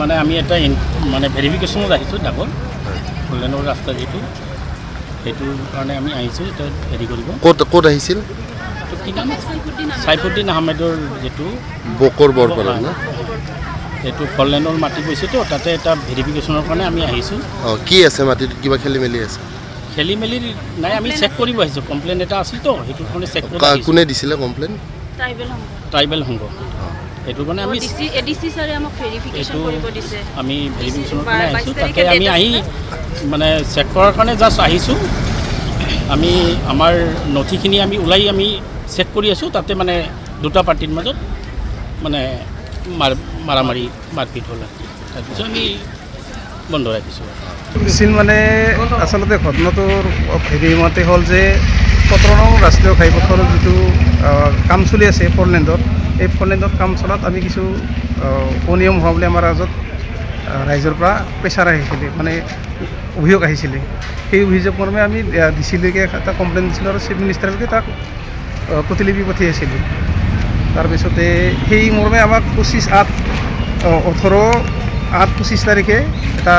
মানে আমি এটা মানে ভেৰিফিকেশ্যনত আহিছোঁ ডাঙৰ কল্যাণৰ ৰাস্তা যিটো সেইটোৰ কাৰণে আমি আহিছোঁ এটা হেৰি কৰিব। ক'ত আহিছিল? কি নাম? চাইফুদ্দিন আহমেদৰ যিটো বকৰ বৰপাৰা না? এইটো কল্যাণৰ মাটি গৈছেতো তাতে এটা ভেৰিফিকেশ্যনৰ কাৰণে আমি আহিছোঁ। অঁ, কি আছে মাটিত কিবা খেলি মেলি আছে? খেলি মেলি নাই, আমি চেক কৰিব আহিছোঁ। কমপ্লেইন এটা আছিলতো সেইটো কাৰণে চেক কৰিব আহিছোঁ। কোনে দিছিলে কমপ্লেইন? ট্ৰাইবেল সংঘ। সেইটো কাৰণে আমি আমি ভেৰিফিকেশ্যনৰ কাৰণে আহিছোঁ। তাতে আমি আহি মানে চেক কৰাৰ কাৰণে জাষ্ট আহিছোঁ। আমি আমাৰ নথিখিনি আমি ওলাই আমি চেক কৰি আছোঁ। তাতে মানে দুটা পাৰ্টিৰ মাজত মানে মাৰামাৰি মাৰপিট হ'ল আৰু তাৰপিছত আমি বন্ধ ৰাখিছোঁ। মানে আচলতে ঘটনাটোৰ হেৰিমতে হ'ল যে ১৭ নং ৰাষ্ট্ৰীয় ঘাইপথৰ যিটো কাম চলি আছে ফ'ৰলেণ্ডৰ, এই ফ'ৰলেণ্ডৰ কাম চলাত আমি কিছু অনিয়ম হোৱা বুলি আমাৰ মাজত ৰাইজৰ পৰা প্ৰেছাৰ আহিছিলে, মানে অভিযোগ আহিছিলে। সেই অভিযোগ মৰ্মে আমি ডিচিলৈকে এটা কমপ্লেইন দিছিলোঁ আৰু চিফ মিনিষ্টাৰলৈকে তাক প্ৰতিলিপি পঠিয়াইছিলোঁ। তাৰপিছতে সেই মৰ্মে আমাক 18/8/25 তাৰিখে এটা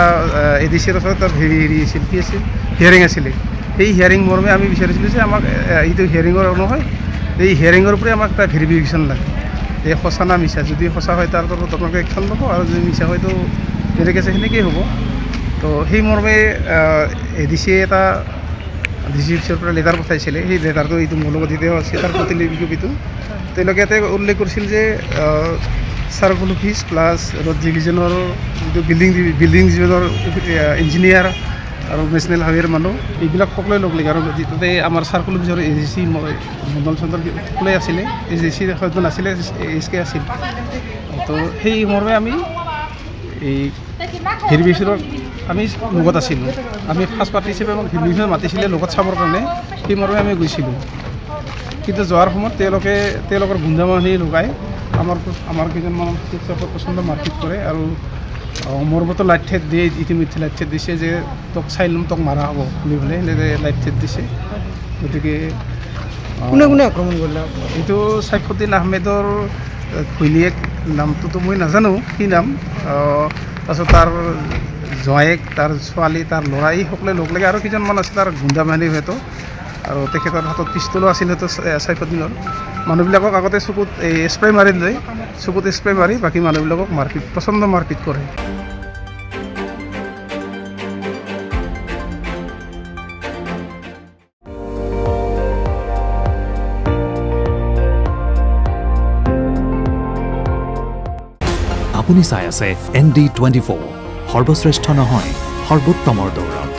ADCৰ ওচৰত এটা হেৰি আছিল, কি আছিল, হিয়াৰিং আছিলে। সেই হিয়াৰিং মৰ্মে আমি বিচাৰিছিলোঁ যে আমাক এইটো হিয়াৰিঙৰ নহয়, এই হিয়াৰিঙৰ পৰাই আমাক এটা ভেৰিফিকেশ্যন লাগে যে সঁচা না মিছা। যদি সঁচা হয় তাৰ ওপৰত আপোনালোকে একশ্যন ল'ব, আৰু যদি মিছা হয়তো যেনেকৈ আছে সেনেকেই হ'ব। তো সেই মৰ্মে ADCয়ে এটা DC অফিচৰ পৰা লেটাৰ পঠাইছিলে। সেই লেটাৰটো এইটো মোৰ লগত যেতিয়া আছে তাৰ প্ৰতিলিপিটো তেওঁলোকে ইয়াতে উল্লেখ কৰিছিল যে চাৰ্কল অফিচ প্লাছ ৰ'ড ডিভিজনৰ যিটো বিল্ডিং ডিভিজনৰ ইঞ্জিনিয়াৰ আৰু নেশ্যনেল হাইৱেৰ মানুহ এইবিলাক সকলোৱে লগ লাগে। আৰু তাতে আমাৰ চাৰ্কল অফিচৰ ADC মণ্ডল চণ্ডল সকলোৱে আছিলে, ADC হয়তো নাছিলে, SK আছিল। তো সেই মৰ্মে আমি এই ভেৰিফিকেশ্যনত আমি লগত আছিলোঁ। আমি ফাৰ্ষ্ট পাৰ্টি হিচাপে আমাক ভেৰিফিকেশ্যন মাতিছিলে লগত চাবৰ কাৰণে, সেই মৰ্মে আমি গৈছিলোঁ। কিন্তু যোৱাৰ সময়ত তেওঁলোকৰ গুণ্ডা বাহিনী লগাই আমাৰ কেইজনমান শিক্ষকক প্ৰচণ্ড মাৰপিট কৰে আৰু মোৰ মতো লাইট ঠেট দিয়ে। ইতিমধ্যে লাইট ঠেট দিছে যে তোক চাই ল'ম, তোক মাৰা হ'ব বুলি পেলাই এনেকৈ লাইট ঠেট দিছে। গতিকে কোনে আক্ৰমণ কৰিলে? এইটো চাইফুদ্দিন আহমেদৰ ঘৈণীয়েক, নামটোতো মই নাজানো কি নাম। তাৰপিছত তাৰ জোৱায়েক, তাৰ ছোৱালী, তাৰ ল'ৰা, এই সকলোৱে লগ লাগে আৰু কেইজনমান আছে তাৰ গুণ্ডা বাহিনী হয়তো। আৰু তেখেতৰ হাতত পিষ্টলো আছিল হয়তো চাইফুদ্দিনৰ। মানুহবিলাকক আগতে চকুত স্প্ৰে মাৰি লৈ চকুত স্প্ৰে মাৰি বাকী মানুহবিলাকক প্ৰচণ্ড মাৰপিট কৰে। আপুনি চাই আছে ND24, সৰ্বশ্ৰেষ্ঠ নহয় সৰ্বোত্তমৰ দৌৰত।